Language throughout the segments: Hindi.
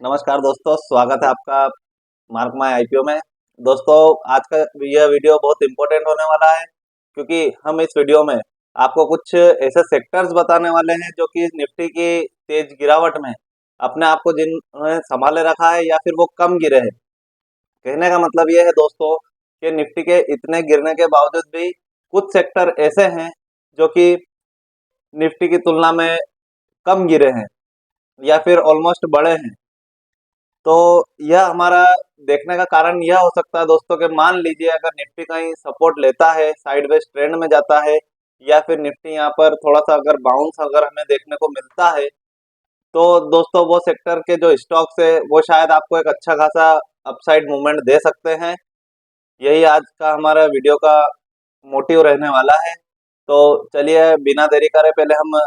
नमस्कार दोस्तों, स्वागत है आपका मार्क माय आईपीओ में। दोस्तों, आज का यह वीडियो बहुत इंपॉर्टेंट होने वाला है क्योंकि हम इस वीडियो में आपको कुछ ऐसे सेक्टर्स बताने वाले हैं जो कि निफ्टी की तेज गिरावट में अपने आप को जिन्होंने संभाले रखा है या फिर वो कम गिरे हैं। कहने का मतलब ये है दोस्तों कि निफ्टी के इतने गिरने के बावजूद भी कुछ सेक्टर ऐसे हैं जो कि निफ्टी की तुलना में कम गिरे हैं या फिर ऑलमोस्ट बढ़े हैं। तो यह हमारा देखने का कारण यह हो सकता है दोस्तों कि मान लीजिए अगर निफ्टी कहीं सपोर्ट लेता है, साइडवेज ट्रेंड में जाता है या फिर निफ्टी यहाँ पर थोड़ा सा अगर बाउंस अगर हमें देखने को मिलता है, तो दोस्तों वो सेक्टर के जो स्टॉक्स है वो शायद आपको एक अच्छा खासा अपसाइड मूवमेंट दे सकते हैं। यही आज का हमारा वीडियो का मोटिव रहने वाला है। तो चलिए बिना देरी करे पहले हम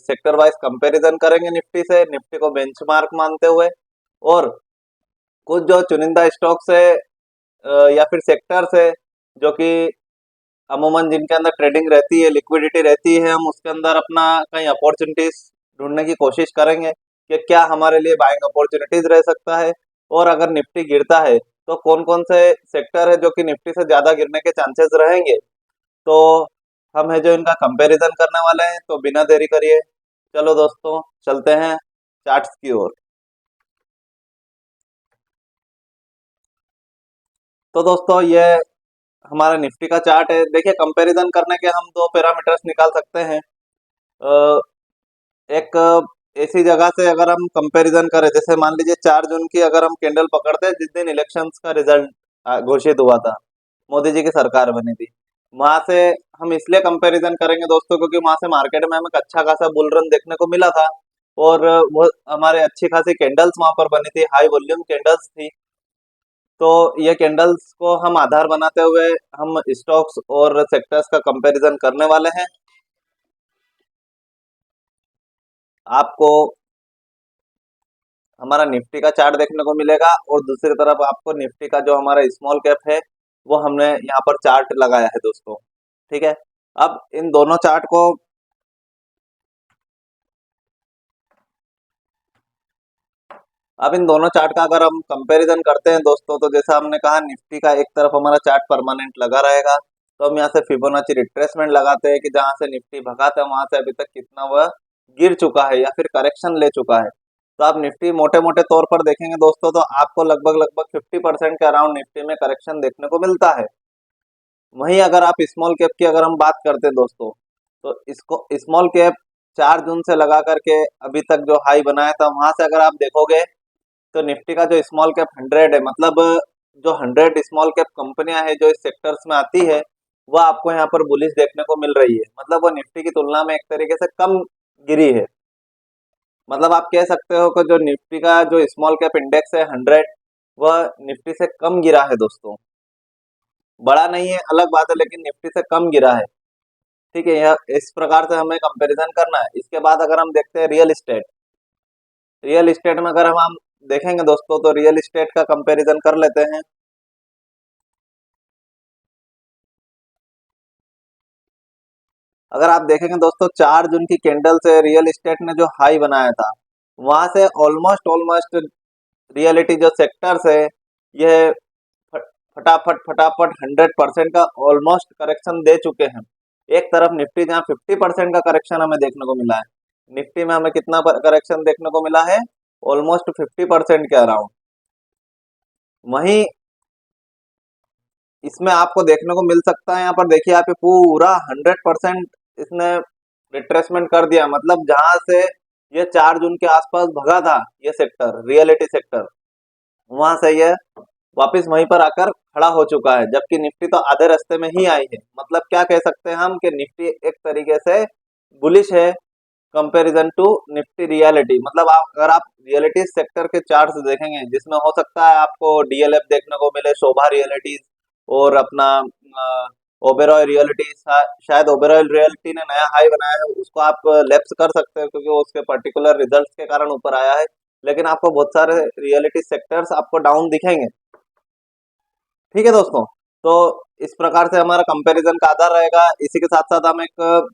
सेक्टर वाइज कंपैरिजन करेंगे निफ्टी से, निफ्टी को बेंचमार्क मानते हुए। और कुछ जो चुनिंदा स्टॉक्स है या फिर सेक्टर्स है जो कि अमूमन जिनके अंदर ट्रेडिंग रहती है, लिक्विडिटी रहती है, हम उसके अंदर अपना कहीं अपॉर्चुनिटीज ढूंढने की कोशिश करेंगे कि क्या हमारे लिए बाइंग अपॉर्चुनिटीज रह सकता है। और अगर निफ्टी गिरता है तो कौन कौन से सेक्टर है जो कि निफ्टी से ज्यादा गिरने के चांसेस रहेंगे। तो हम है जो इनका कंपैरिजन करने वाले हैं। तो बिना देरी करिए चलो दोस्तों चलते हैं चार्ट्स की ओर। तो दोस्तों ये हमारा निफ्टी का चार्ट है। देखिए कंपैरिजन करने के हम दो पैरामीटर्स निकाल सकते हैं। अ, एक ऐसी जगह से अगर हम कंपैरिजन करें, जैसे मान लीजिए 4 जून की अगर हम कैंडल पकड़ते हैं जिस दिन इलेक्शंस का रिजल्ट घोषित हुआ था, मोदी जी की सरकार बनी थी, वहां से हम इसलिए कंपैरिजन करेंगे दोस्तों क्योंकि वहां से मार्केट में हमें एक अच्छा खासा बुल रन देखने को मिला था। और वो हमारे अच्छी खासी कैंडल्स वहां पर बनी थी, हाई वॉल्यूम कैंडल्स थी। तो ये कैंडल्स को हम आधार बनाते हुए हम स्टॉक्स और सेक्टर्स का कंपैरिजन करने वाले हैं। आपको हमारा निफ्टी का चार्ट देखने को मिलेगा और दूसरी तरफ आपको निफ्टी का जो हमारा स्मॉल कैप है वो हमने यहाँ पर चार्ट लगाया है दोस्तों। ठीक है, अब इन दोनों चार्ट को अब इन दोनों चार्ट का अगर हम कंपैरिजन करते हैं दोस्तों, तो जैसा हमने कहा निफ्टी का एक तरफ हमारा चार्ट परमानेंट लगा रहेगा, तो हम यहाँ से फिबोनाची रिट्रेसमेंट लगाते हैं कि जहां से निफ्टी भगा था वहां से अभी तक कितना वह गिर चुका है या फिर करेक्शन ले चुका है। तो आप निफ्टी मोटे मोटे तौर पर देखेंगे दोस्तों तो आपको लगभग लगभग 50% के अराउंड निफ्टी में करेक्शन देखने को मिलता है। वहीं अगर आप स्मॉल कैप की अगर हम बात करते हैं दोस्तों, तो इसको स्मॉल कैप 4 जून से लगा करके अभी तक जो हाई बनाया था वहां से अगर आप देखोगे तो निफ्टी का जो स्मॉल कैप 100 है, मतलब जो 100 स्मॉल कैप कंपनियां हैं जो इस सेक्टर्स में आती है, वह आपको यहाँ पर बुलिश देखने को मिल रही है। मतलब वो निफ्टी की तुलना में एक तरीके से कम गिरी है। मतलब आप कह सकते हो कि जो निफ्टी का जो स्मॉल कैप इंडेक्स है 100, वह निफ्टी से कम गिरा है दोस्तों। बड़ा नहीं है अलग बात है, लेकिन निफ्टी से कम गिरा है। ठीक है, यह इस प्रकार से हमें कंपैरिजन करना है। इसके बाद अगर हम देखते हैं रियल इस्टेट, रियल इस्टेट में अगर हम देखेंगे दोस्तों तो रियल इस्टेट का कंपैरिजन कर लेते हैं। अगर आप देखेंगे दोस्तों 4 जून की कैंडल से रियल इस्टेट ने जो हाई बनाया था वहां से ऑलमोस्ट ऑलमोस्ट रियलिटी जो सेक्टर्स है ये फटाफट फटाफट 100% का ऑलमोस्ट करेक्शन दे चुके हैं। एक तरफ निफ्टी जहां 50% का करेक्शन हमें देखने को मिला है, निफ्टी में हमें कितना करेक्शन देखने को मिला है, ऑलमोस्ट 50% के अराउंड। वहीं इसमें आपको देखने को मिल सकता है, यहाँ पर देखिए आप, ये पूरा 100% इसने रिट्रेसमेंट कर दिया। मतलब जहां से ये 4 जून के आसपास भगा था ये सेक्टर, रियलिटी सेक्टर, वहां से ये वापस वहीं पर आकर खड़ा हो चुका है, जबकि निफ्टी तो आधे रास्ते में ही आई है। मतलब क्या कह सकते हैं हम कि निफ्टी एक तरीके से बुलिश है कंपैरिजन टू निफ्टी रियलिटी। मतलब आप अगर आप रियलिटी सेक्टर के चार्ट्स देखेंगे जिसमें हो सकता है आपको डीएलएफ देखने को मिले, शोभा रियलिटीज और अपना ओबेरॉय रियलिटी, शायद ओबेरॉय रियलिटी ने नया हाई बनाया है, उसको आप लेप्स कर सकते हो क्योंकि वो उसके पर्टिकुलर रिजल्ट्स के कारण ऊपर आया है। लेकिन आपको बहुत सारे रियलिटी सेक्टर्स आपको डाउन दिखेंगे। ठीक है दोस्तों, तो इस प्रकार से हमारा कंपैरिजन का आधार रहेगा। इसी के साथ साथ हम एक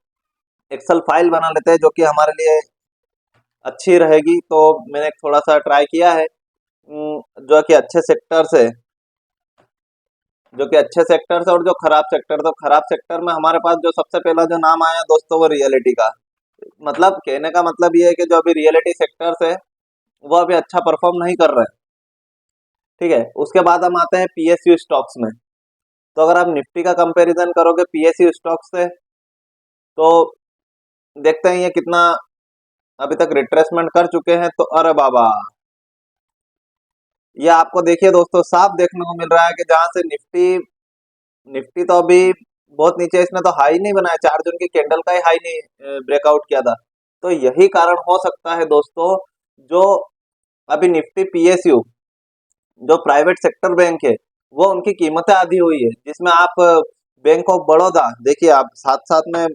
एक्सेल फाइल बना लेते हैं जो कि हमारे लिए अच्छी रहेगी। तो मैंने थोड़ा सा ट्राई किया है जो कि अच्छे सेक्टर्स है, जो कि अच्छे सेक्टर्स और जो खराब सेक्टर, तो खराब सेक्टर में हमारे पास जो सबसे पहला जो नाम आया दोस्तों वो रियलिटी का। मतलब कहने का मतलब ये है कि जो अभी रियलिटी सेक्टर्स है वो अभी अच्छा परफॉर्म नहीं कर रहे हैं। ठीक है, उसके बाद हम आते हैं पीएसयू स्टॉक्स में। तो अगर आप निफ्टी का कंपैरिजन करोगे पीएसयू स्टॉक्स से, तो देखते हैं ये कितना अभी तक रिट्रेसमेंट कर चुके हैं। तो अरे बाबा, ये आपको देखिए दोस्तों साफ देखने को मिल रहा है कि जहां से निफ्टी निफ्टी तो अभी बहुत नीचे, इसने तो हाई नहीं बनाया, 4 जून की कैंडल का ही हाई नहीं ब्रेकआउट किया था। तो यही कारण हो सकता है दोस्तों, जो अभी निफ्टी पीएसयू जो प्राइवेट सेक्टर बैंक है वो उनकी कीमतें आधी हुई है, जिसमें आप बैंक ऑफ बड़ौदा देखिए, आप साथ साथ में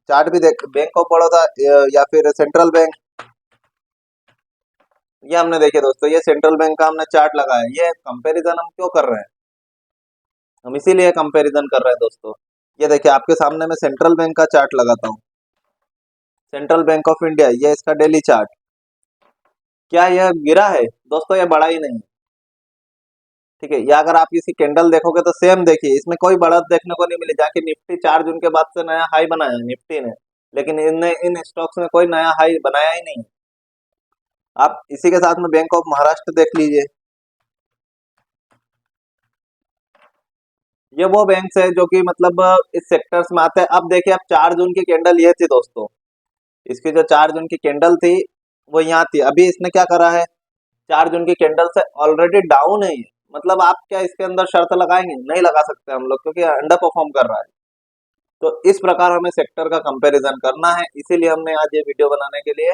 चार्ट भी देख, बैंक ऑफ बड़ौदा या फिर सेंट्रल बैंक, ये हमने देखे दोस्तों, ये सेंट्रल बैंक का हमने चार्ट लगाया। ये कंपैरिजन हम क्यों कर रहे हैं, हम इसीलिए कंपैरिजन कर रहे हैं दोस्तों। ये देखिए आपके सामने मैं सेंट्रल बैंक का चार्ट लगाता हूँ, सेंट्रल बैंक ऑफ इंडिया, ये इसका डेली चार्ट। क्या यह गिरा है दोस्तों? ये बढ़ा ही नहीं। ठीक है, या अगर आप इसी कैंडल देखोगे तो सेम देखिए, इसमें कोई बढ़त देखने को नहीं मिली, जाके निफ्टी 4 जून के बाद से नया हाई बनाया निफ्टी ने, लेकिन इनने इन स्टॉक्स में कोई नया हाई बनाया ही नहीं। आप इसी के साथ में बैंक ऑफ महाराष्ट्र देख लीजिए, ये वो बैंक्स है जो कि मतलब इस सेक्टर्स में आते हैं। अब देखिए, अब 4 जून की कैंडल ये थी दोस्तों, इसकी जो 4 जून की कैंडल थी वो यहाँ थी। अभी इसने क्या करा है, 4 जून की कैंडल से ऑलरेडी डाउन है ये। मतलब आप क्या इसके अंदर शर्त लगाएंगे? नहीं लगा सकते हम लोग, क्योंकि अंडर परफॉर्म कर रहा है। तो इस प्रकार हमें सेक्टर का कंपैरिजन करना है, इसीलिए हमने आज ये वीडियो बनाने के लिए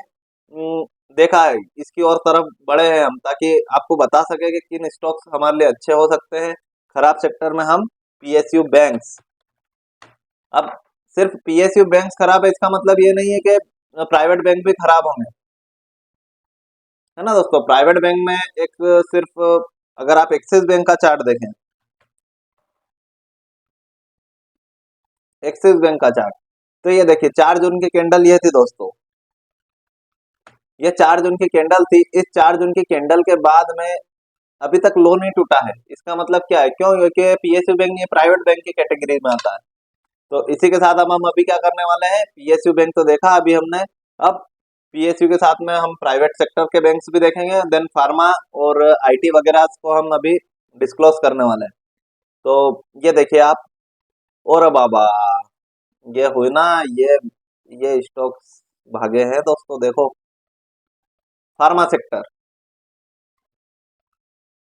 देखा है, इसकी और तरफ बढ़े हैं हम, ताकि आपको बता सके कि किन स्टॉक्स हमारे लिए अच्छे हो सकते हैं। खराब सेक्टर में हम पीएसयू बैंक्स। अब सिर्फ पीएसयू बैंक्स खराब है इसका मतलब ये नहीं है कि प्राइवेट बैंक भी खराब होंगे, है ना दोस्तों। प्राइवेट बैंक में एक सिर्फ अगर आप एक्सिस बैंक का चार्ट देखें, एक्सिस बैंक का चार्ट, तो ये देखिए 4 जून की कैंडल ये थी दोस्तों, ये 4 जून की कैंडल थी। इस 4 जून की कैंडल के बाद में अभी तक लो नहीं टूटा है। इसका मतलब क्या है? क्यों? क्योंकि पीएसयू बैंक ये प्राइवेट बैंक की कैटेगरी में आता है। तो इसी के साथ अब हम अभी क्या करने वाले हैं, पीएसयू बैंक तो देखा अभी हमने, अब पीएसयू के साथ में हम प्राइवेट सेक्टर के बैंक्स भी देखेंगे, देन फार्मा और आईटी वगैरह को हम अभी डिस्क्लोज करने वाले हैं। तो ये देखिए आप, और बाबा, ये हुई ना, ये स्टॉक्स भागे हैं दोस्तों, देखो फार्मा सेक्टर,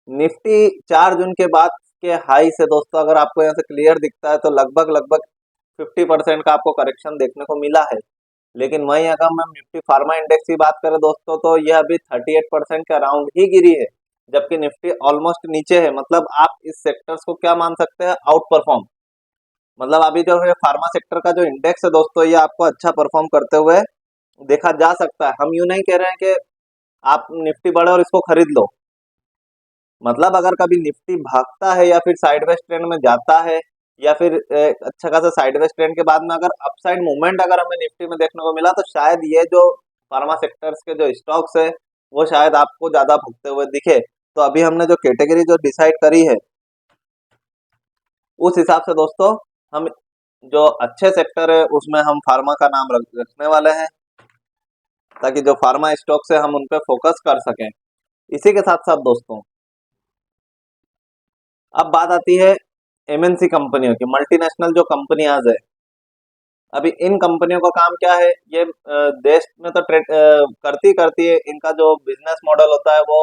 निफ्टी 4 जून के बाद के हाई से दोस्तों, अगर आपको यहाँ से क्लियर दिखता है तो लगभग लगभग 50% का आपको करेक्शन देखने को मिला है। लेकिन वहीं अगर हम निफ्टी फार्मा इंडेक्स की बात करें दोस्तों, तो यह अभी 38% के अराउंड ही गिरी है, जबकि निफ्टी ऑलमोस्ट नीचे है। मतलब आप इस सेक्टर्स को क्या मान सकते हैं, आउट परफॉर्म। मतलब अभी जो है फार्मा सेक्टर का जो इंडेक्स है दोस्तों, ये आपको अच्छा परफॉर्म करते हुए देखा जा सकता है। हम यूं नहीं कह रहे हैं कि आप निफ्टी बढ़े और इसको खरीद लो। मतलब अगर कभी निफ्टी भागता है या फिर साइडवेज ट्रेंड में जाता है, या फिर अच्छा खासा साइडवेज ट्रेंड के बाद में अगर अपसाइड मूवमेंट अगर हमें निफ्टी में देखने को मिला, तो शायद ये जो फार्मा सेक्टर्स के जो स्टॉक्स है वो शायद आपको ज्यादा भुगते हुए दिखे। तो अभी हमने जो कैटेगरी जो डिसाइड करी है, उस हिसाब से दोस्तों हम जो अच्छे सेक्टर है उसमें हम फार्मा का नाम रखने वाले हैं, ताकि जो फार्मा स्टॉक्स है हम उन पे फोकस कर सकें। इसी के साथ साथ दोस्तों, अब बात आती है एमएनसी कंपनियों की, मल्टीनेशनल जो कंपनियां है। अभी इन कंपनियों का काम क्या है, ये देश में तो ट्रेड करती करती है, इनका जो बिजनेस मॉडल होता है वो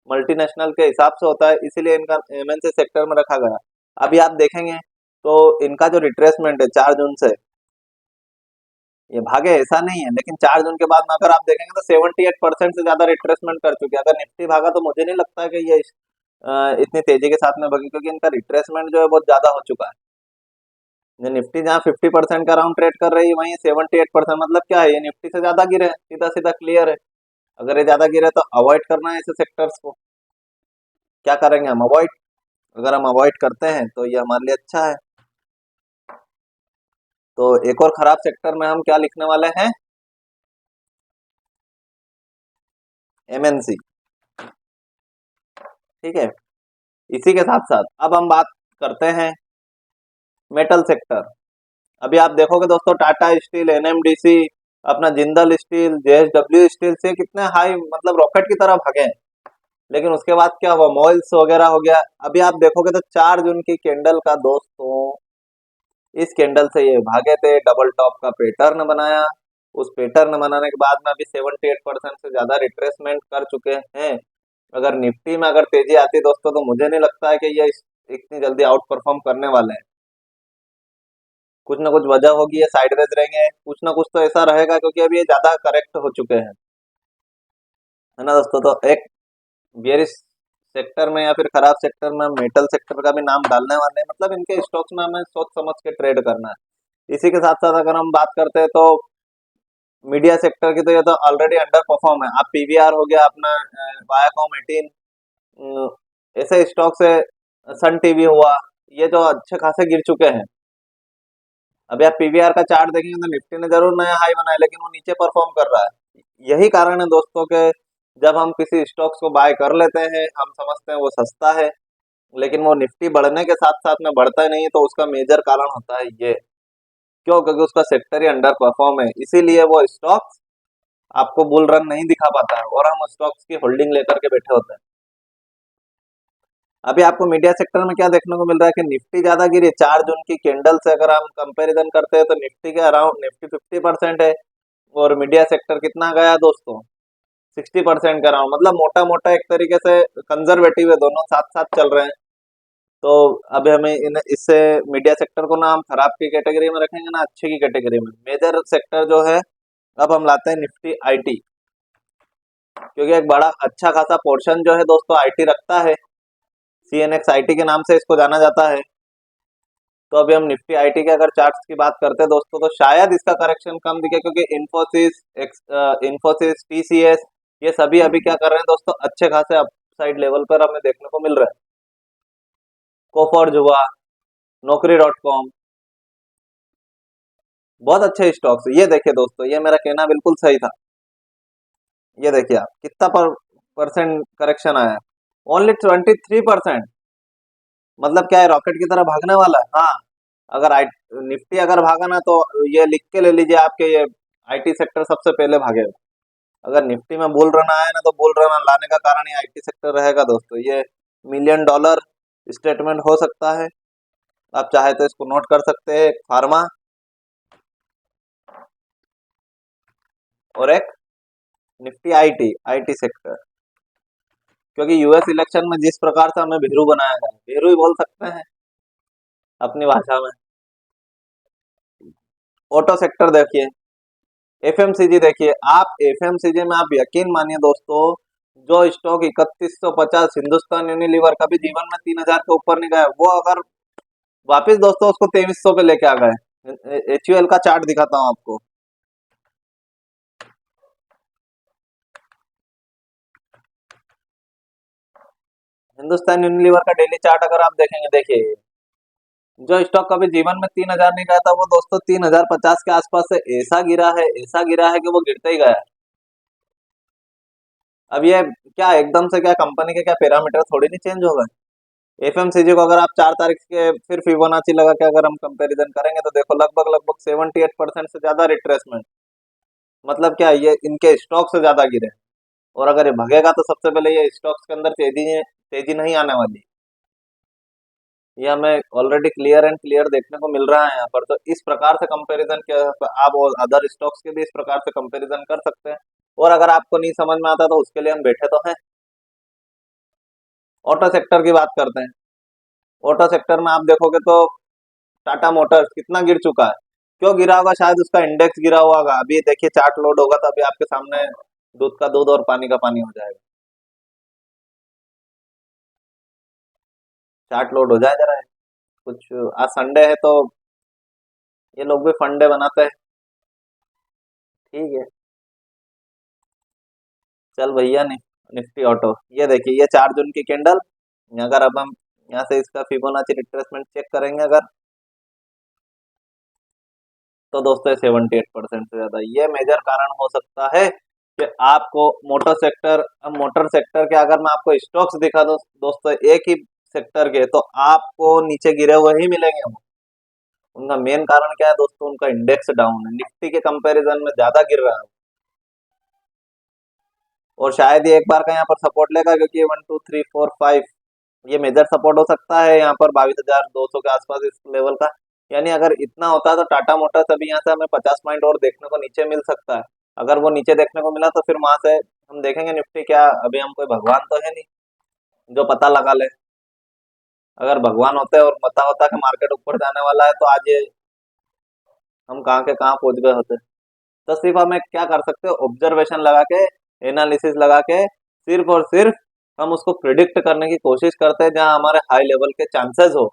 मल्टीनेशनल के हिसाब से होता है, इसीलिए इनका एमएनसी सेक्टर में रखा गया। अभी आप देखेंगे तो इनका जो रिट्रेसमेंट है 4 जून से, ये भागे ऐसा नहीं है, लेकिन 4 जून के बाद में अगर आप देखेंगे तो 78% से ज्यादा रिट्रेसमेंट कर चुके हैं। अगर निफ्टी भागा तो मुझे नहीं लगता कि ये इतनी तेजी के साथ में भागी, क्योंकि इनका रिट्रेसमेंट जो है बहुत ज्यादा हो चुका है। ये निफ्टी जहाँ 50% का राउंड ट्रेड कर रही है, वहीं 78%, मतलब क्या है, ये निफ्टी से ज्यादा गिरे हैं, सीधा सीधा क्लियर है। अगर ये ज्यादा गिरे तो अवॉइड करना है ऐसे सेक्टर्स को। क्या करेंगे हम? अवॉइड। अगर हम अवॉइड करते हैं तो ये हमारे लिए अच्छा है। तो एक और खराब सेक्टर में हम क्या लिखने वाले हैं, एमएनसी। ठीक है। इसी के साथ साथ अब हम बात करते हैं मेटल सेक्टर। अभी आप देखोगे दोस्तों, टाटा स्टील, एनएमडीसी, अपना जिंदल स्टील, जेएसडब्ल्यू स्टील से कितने हाई मतलब रॉकेट की तरह भागे हैं। लेकिन उसके बाद क्या हुआ, मॉइल्स वगैरह हो गया। अभी आप देखोगे तो 4 जून की कैंडल का दोस्तों, इस कैंडल से ये भागे थे, डबल टॉप का पैटर्न बनाया। उस पैटर्न बनाने के बाद में अभी 78% से ज्यादा रिट्रेसमेंट कर चुके हैं। अगर निफ्टी में अगर तेजी आती दोस्तों, तो मुझे नहीं लगता है कि ये इतनी जल्दी आउट परफॉर्म करने वाले हैं। कुछ ना कुछ वजह होगी, ये साइडवेज रहेंगे, कुछ ना कुछ तो ऐसा रहेगा, क्योंकि अभी ये ज्यादा करेक्ट हो चुके हैं, है ना दोस्तों। तो एक बेयरिश सेक्टर में या फिर खराब सेक्टर में मेटल सेक्टर का भी नाम डालने वाले हैं। मतलब इनके स्टॉक्स में हमें सोच समझ के ट्रेड करना है। इसी के साथ साथ अगर हम बात करते हैं तो मीडिया सेक्टर की, तो ये तो ऑलरेडी अंडर परफॉर्म है। आप पीवीआर हो गया अपना, वायाकॉम 18, ऐसे स्टॉक्स है, सन टीवी हुआ, ये जो अच्छे खासे गिर चुके हैं। अभी आप पीवीआर का चार्ट देखेंगे तो निफ्टी ने जरूर नया हाई बनाया, लेकिन वो नीचे परफॉर्म कर रहा है। यही कारण है दोस्तों के, जब हम किसी स्टॉक्स को बाय कर लेते हैं, हम समझते हैं वो सस्ता है, लेकिन वो निफ्टी बढ़ने के साथ साथ में बढ़ता ही नहीं है। तो उसका मेजर कारण होता है ये, क्यों? क्योंकि उसका सेक्टर ही अंडर परफॉर्म है, इसीलिए वो स्टॉक्स आपको बुल रन नहीं दिखा पाता है, और हम स्टॉक्स की होल्डिंग लेकर के बैठे होते हैं। अभी आपको मीडिया सेक्टर में क्या देखने को मिल रहा है कि निफ्टी ज्यादा गिरी। 4 जून की कैंडल से अगर हम कंपैरिजन करते हैं तो निफ्टी के अराउंड, निफ्टी 50% है, और मीडिया सेक्टर कितना गया दोस्तों, 60% का अराउंड। मतलब मोटा मोटा एक तरीके से कंजर्वेटिव है, दोनों साथ साथ चल रहे हैं। तो अभी हमें इन इससे मीडिया सेक्टर को ना हम खराब की कैटेगरी में रखेंगे, ना अच्छे की कैटेगरी में। मेजर सेक्टर जो है, अब हम लाते हैं निफ्टी आईटी, क्योंकि एक बड़ा अच्छा खासा पोर्शन जो है दोस्तों आईटी रखता है। सीएनएक्स आईटी के नाम से इसको जाना जाता है। तो अभी हम निफ्टी आईटी के अगर चार्ट्स की बात करते हैं दोस्तों, तो शायद इसका करेक्शन कम दिखे, क्योंकि इन्फोसिस, टीसीएस, ये सभी अभी क्या कर रहे हैं दोस्तों, अच्छे खासे अपसाइड लेवल पर हमें देखने को मिल रहा है। कोफोर्ज हुआ, नौकरी डॉट कॉम, बहुत अच्छे स्टॉक्स। ये देखिए दोस्तों, ये मेरा कहना बिल्कुल सही था। ये देखिए आप कितना परसेंट करेक्शन आया है, ओनली 23%। मतलब क्या है, रॉकेट की तरह भागने वाला है। हाँ, अगर निफ्टी अगर भागा ना, तो ये लिख के ले लीजिए आपके, ये आईटी सेक्टर सबसे पहले भागेगा। अगर निफ्टी में बुल रन आया ना, तो बुल रन लाने का कारण ये आईटी सेक्टर रहेगा दोस्तों। ये $1 मिलियन स्टेटमेंट हो सकता है, आप चाहे तो इसको नोट कर सकते हैं। फार्मा और एक निफ्टी आईटी, आईटी सेक्टर। क्योंकि यूएस इलेक्शन में जिस प्रकार से हमें भेरू बनाया गया, भेरू ही बोल सकते हैं अपनी भाषा में। ऑटो सेक्टर देखिए, एफएमसीजी देखिए। आप एफएमसीजी में आप यकीन मानिए दोस्तों, जो स्टॉक 3150 हिंदुस्तान यूनिलीवर का भी जीवन में 3000 के ऊपर नहीं गया, वो अगर वापिस दोस्तों उसको 2300 पे लेके आ गए। एचयूएल का चार्ट दिखाता हूं आपको। हिंदुस्तान यूनिलीवर का डेली चार्ट अगर आप देखेंगे, देखिए जो स्टॉक कभी जीवन में 3000 नहीं गया था, वो दोस्तों 3050 के आसपास से ऐसा गिरा है, ऐसा गिरा है कि वो गिरते ही गया है। अब ये क्या एकदम से क्या कंपनी के क्या पैरामीटर थोड़ी नहीं चेंज हो गए। एफएमसीजी को अगर आप 4 तारीख के फिर फिबोनाची लगा के अगर हम कंपैरिजन करेंगे, तो देखो लगभग लगभग 78% से ज्यादा रिट्रेसमेंट। मतलब क्या, ये इनके स्टॉक से ज्यादा गिरे। और अगर ये भगेगा तो सबसे पहले ये स्टॉक्स के अंदर तेजी तेजी नहीं आने वाली। ये हमें ऑलरेडी क्लियर एंड क्लियर देखने को मिल रहा है यहाँ पर। तो इस प्रकार से कंपैरिजन के आप अदर स्टॉक्स के भी इस प्रकार से कंपैरिजन कर सकते हैं। और अगर आपको नहीं समझ में आता, तो उसके लिए हम बैठे तो हैं। ऑटो सेक्टर की बात करते हैं। ऑटो सेक्टर में आप देखोगे तो टाटा मोटर्स कितना गिर चुका है। क्यों गिरा होगा? शायद उसका इंडेक्स गिरा हुआ होगा। अभी देखिए चार्ट लोड होगा तो अभी आपके सामने दूध का दूध और पानी का पानी हो जाएगा। चार्ट लोड हो जाए जरा। कुछ आज संडे है तो ये लोग भी फंडे बनाते हैं। ठीक है, चल भैया। निफ्टी ऑटो, ये देखिए ये 4 जून की कैंडल। अगर अब हम यहाँ से इसका फिबोनाची रिट्रेसमेंट चेक करेंगे अगर, तो दोस्तों 78% से ज्यादा, ये मेजर कारण हो सकता है कि आपको मोटर सेक्टर के अगर मैं आपको स्टॉक्स दिखा दूं दोस्तों एक ही सेक्टर के, तो आपको नीचे गिरे हुए ही मिलेंगे वो। उनका मेन कारण क्या है दोस्तों? उनका इंडेक्स डाउन है, निफ्टी के कंपैरिजन में ज्यादा गिर रहा है। और शायद ये एक बार का यहाँ पर सपोर्ट लेगा, क्योंकि ये 1 2 3 4 5 ये मेजर सपोर्ट हो सकता है यहाँ पर 22,200 के आसपास इस लेवल का। यानी अगर इतना होता है तो टाटा मोटर्स अभी यहाँ से हमें 50 पॉइंट और देखने को नीचे मिल सकता है। अगर वो नीचे देखने को मिला तो फिर वहां से हम देखेंगे निफ्टी क्या, अभी हम कोई भगवान तो है नहीं जो पता लगा ले। अगर भगवान होते और पता होता कि मार्केट ऊपर जाने वाला है तो आज ये हम कहाँ के कहाँ पहुंच गए होते। तो सिर्फ हमें क्या कर सकते हो, ऑब्जर्वेशन लगा के, एनालिसिस लगा के, सिर्फ और सिर्फ हम उसको प्रिडिक्ट करने की कोशिश करते हैं जहां हमारे हाई लेवल के चांसेस हो।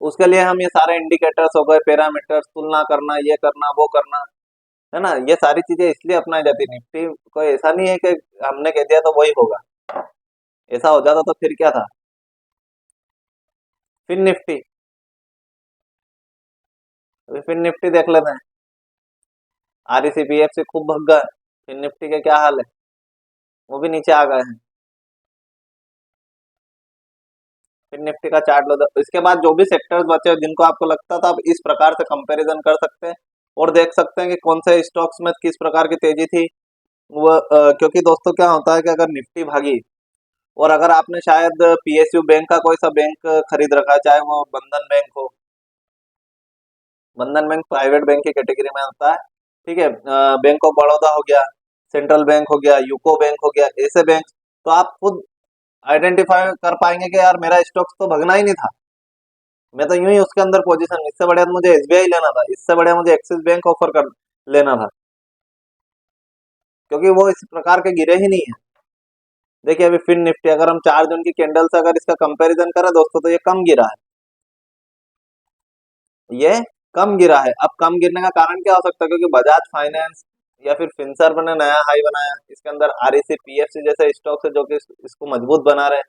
उसके लिए हम ये सारे इंडिकेटर्स हो गए, पैरामीटर्स, तुलना करना, ये करना, वो करना, है ना, ये सारी चीजें इसलिए अपनाई जाती है। निफ्टी कोई ऐसा नहीं है कि हमने कह दिया तो वही होगा, ऐसा हो जाता तो फिर क्या था। फिर निफ्टी, अभी फिर निफ्टी देख लेते हैं। आरईसी बीएफसी खूब भग गए, फिर निफ्टी के क्या हाल है, वो भी नीचे आ गए हैं। फिर निफ्टी का चार्ट लो, इसके बाद जो भी सेक्टर्स बचे जिनको आपको लगता था, आप इस प्रकार से कंपैरिजन कर सकते हैं और देख सकते हैं कि कौन से स्टॉक्स में किस प्रकार की तेजी थी। वो क्योंकि दोस्तों क्या होता है कि अगर निफ्टी भागी और अगर आपने शायद पीएसयू बैंक का कोई सा बैंक खरीद रखा है, चाहे वो बंधन बैंक हो, बंधन बैंक प्राइवेट बैंक की कैटेगरी में आता है, ठीक है, बैंक ऑफ बड़ौदा हो गया, सेंट्रल बैंक हो गया, यूको बैंक हो गया, ऐसे बैंक, तो आप खुद आइडेंटिफाई कर पाएंगे कि यार मेरा स्टॉक्स तो भगना ही नहीं था, मैं तो यूं ही उसके अंदर पोजीशन, इससे बढ़िया तो मुझे एसबीआई लेना था, इससे बढ़िया मुझे एक्सिस बैंक ऑफर कर लेना था, क्योंकि वो इस प्रकार के गिरे ही नहीं है। देखिए अभी फिर निफ्टी अगर हम 4 जून की कैंडल से अगर इसका कंपैरिजन करें दोस्तों, तो ये कम गिरा है, ये कम गिरा है। अब कम गिरने का कारण क्या हो सकता है? क्योंकि बजाज फाइनेंस या फिर फिनसर्व ने नया हाई बनाया, इसके अंदर आरईसी पीएफसी जैसे स्टॉक्स है जो कि इसको मजबूत बना रहे हैं,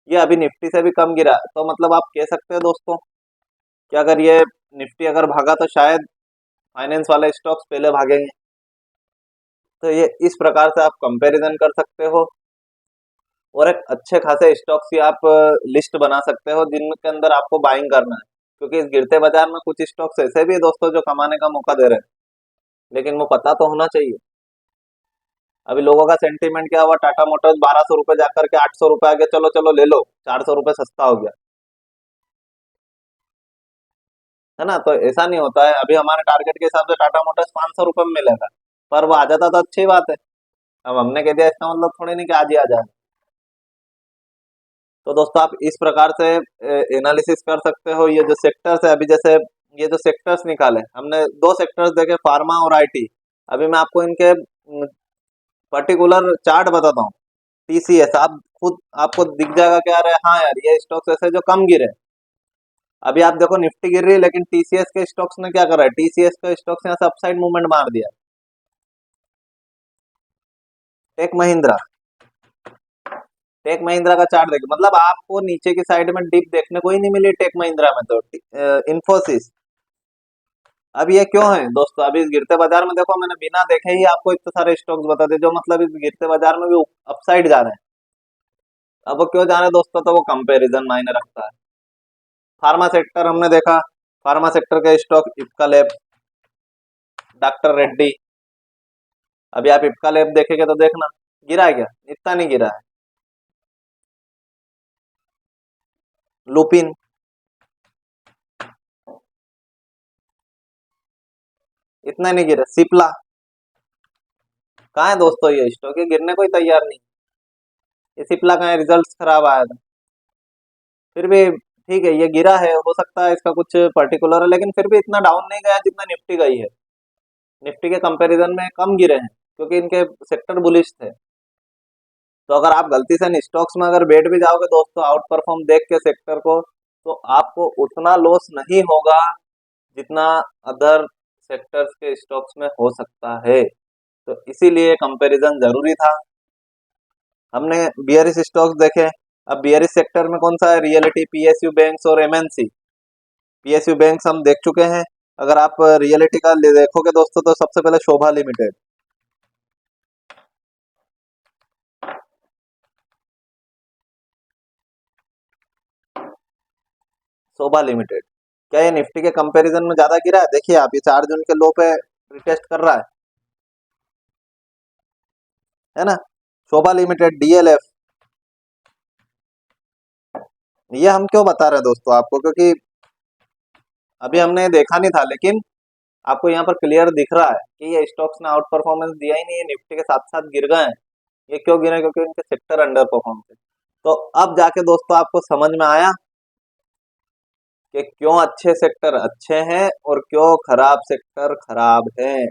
ये अभी निफ्टी से भी कम गिरा है। तो मतलब आप कह सकते हैं दोस्तों कि अगर ये निफ्टी अगर भागा तो शायद फाइनेंस वाले स्टॉक्स पहले भागेंगे। तो ये इस प्रकार से आप कंपैरिजन कर सकते हो और एक अच्छे खासे स्टॉक्स की आप लिस्ट बना सकते हो जिनके अंदर आपको बाइंग करना है। क्योंकि इस गिरते बाजार में कुछ स्टॉक्स ऐसे भी है दोस्तों जो कमाने का मौका दे रहे हैं, लेकिन वो पता तो होना चाहिए। अभी लोगों का सेंटीमेंट क्या हुआ, टाटा मोटर्स 1200 रुपए जाकर के 800 रुपए आ गया, चलो चलो ले लो, 400 रुपए सस्ता हो गया, है ना। तो ऐसा नहीं होता है, अभी हमारे टारगेट के हिसाब से टाटा मोटर्स 500 रुपए में मिलेगा, पर वो आ जाता तो अच्छी बात है। अब हमने कह दिया इसका मतलब थोड़ी नहीं कि आज ही आ जाए। तो दोस्तों आप इस प्रकार से एनालिसिस कर सकते हो। ये जो सेक्टर्स है अभी, जैसे ये जो सेक्टर्स निकाले हमने, 2 सेक्टर्स देखे, फार्मा और आईटी। अभी मैं आपको इनके पर्टिकुलर चार्ट बताता हूँ। टीसीएस, आप खुद आपको दिख जाएगा कि यार हाँ यार ये स्टॉक्स ऐसे जो कम गिरे। अभी आप देखो निफ्टी गिर रही है, लेकिन टीसीएस के स्टॉक्स ने क्या करा है, टीसीएस के स्टॉक्स यहाँ से अपसाइड मूवमेंट मार दिया। टेक महिंद्रा, टेक महिंद्रा का चार्ट देखिए, मतलब आपको नीचे की साइड में डिप देखने को ही नहीं मिली टेक महिंद्रा में। तो इन्फोसिस, अब ये क्यों है दोस्तों? अभी इस गिरते बाजार में देखो, मैंने बिना देखे ही आपको इतने सारे स्टॉक्स बता दिए जो मतलब इस गिरते बाजार में भी अपसाइड जा रहे हैं। अब वो क्यों जा रहे हैं दोस्तों? तो वो कंपैरिजन मायने रखता है। फार्मा सेक्टर हमने देखा, फार्मा सेक्टर के stock Ipca lab, doctor Reddy. अभी आप इप्का लैब देखेंगे तो देखना गिरा है क्या, इतना नहीं गिरा है। लुपिन, इतना नहीं गिरा। सिप्ला, कहाँ है दोस्तों ये स्टॉक, ये गिरने को ही तैयार नहीं। ये सिप्ला का रिजल्ट खराब आया था, फिर भी ठीक है ये गिरा है, हो सकता है इसका कुछ पर्टिकुलर है, लेकिन फिर भी इतना डाउन नहीं गया जितना निफ्टी गई है। निफ्टी के कंपैरिजन में कम गिरे हैं क्योंकि इनके सेक्टर बुलिश थे। तो अगर आप गलती से स्टॉक्स में अगर बैठ भी जाओगे दोस्तों आउट परफॉर्म देख के सेक्टर को, तो आपको उतना लॉस नहीं होगा जितना अदर सेक्टर्स के स्टॉक्स में हो सकता है। तो इसीलिए कंपैरिजन जरूरी था। हमने बियरिश स्टॉक्स देखे। अब बियरिश सेक्टर में कौन सा है, रियलिटी, पीएसयू बैंक्स और एमएनसी। पीएसयू बैंक्स हम देख चुके हैं। अगर आप रियलिटी का देखोगे दोस्तों, तो सबसे पहले शोभा लिमिटेड, शोभा लिमिटेड। क्या ये निफ्टी के कंपैरिजन में ज्यादा गिरा है? देखिए आप, ये 4 जून के लो पे रिटेस्ट कर रहा है ना। शोभा लिमिटेड, डीएलएफ, ये हम क्यों बता रहे हैं दोस्तों आपको, क्योंकि अभी हमने देखा नहीं था, लेकिन आपको यहाँ पर क्लियर दिख रहा है कि ये स्टॉक्स ने आउट परफॉर्मेंस दिया ही नहीं है, निफ्टी के साथ साथ गिर गए हैं। ये क्यों गिरे? क्योंकि उनके सेक्टर अंडर परफॉर्म थे। तो अब जाके दोस्तों आपको समझ में आया कि क्यों अच्छे सेक्टर अच्छे हैं और क्यों खराब सेक्टर खराब हैं।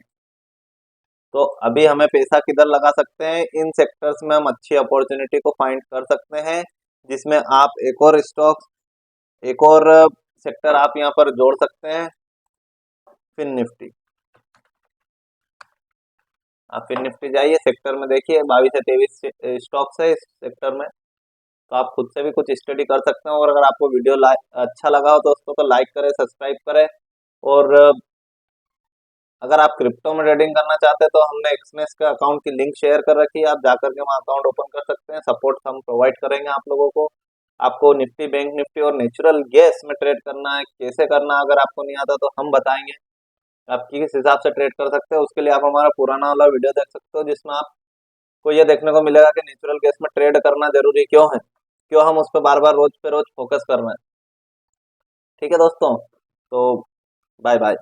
तो अभी हमें पैसा किधर लगा सकते हैं? इन सेक्टर्स में हम अच्छी अपॉर्चुनिटी को फाइंड कर सकते हैं, जिसमें आप एक और स्टॉक, एक और सेक्टर आप यहाँ पर जोड़ सकते हैं, फिन निफ्टी। आप फिन निफ्टी जाइए, सेक्टर में देखिए 22 से 23 स्टॉक्स है इस सेक्टर में। तो आप खुद से भी कुछ स्टडी कर सकते हैं। और अगर आपको वीडियो अच्छा लगा हो दोस्तों तो लाइक करें, सब्सक्राइब करें। और अगर आप क्रिप्टो में ट्रेडिंग करना चाहते हैं तो हमने एक्सनेस का अकाउंट की लिंक शेयर कर रखी है, आप जाकर के वहाँ अकाउंट ओपन कर सकते हैं। सपोर्ट हम प्रोवाइड करेंगे आप लोगों को। आपको निफ्टी, बैंक निफ्टी और नेचुरल गैस में ट्रेड करना है, कैसे करना है, अगर आपको नहीं आता तो हम बताएंगे। आप किस हिसाब से ट्रेड कर सकते हैं, उसके लिए आप हमारा पुराना वाला वीडियो देख सकते हो, जिसमें आपको ये देखने को मिलेगा कि नेचुरल गैस में ट्रेड करना जरूरी क्यों है, क्यों हम उस पर बार बार रोज पे रोज फोकस कर रहे हैं। ठीक है दोस्तों, तो बाय बाय।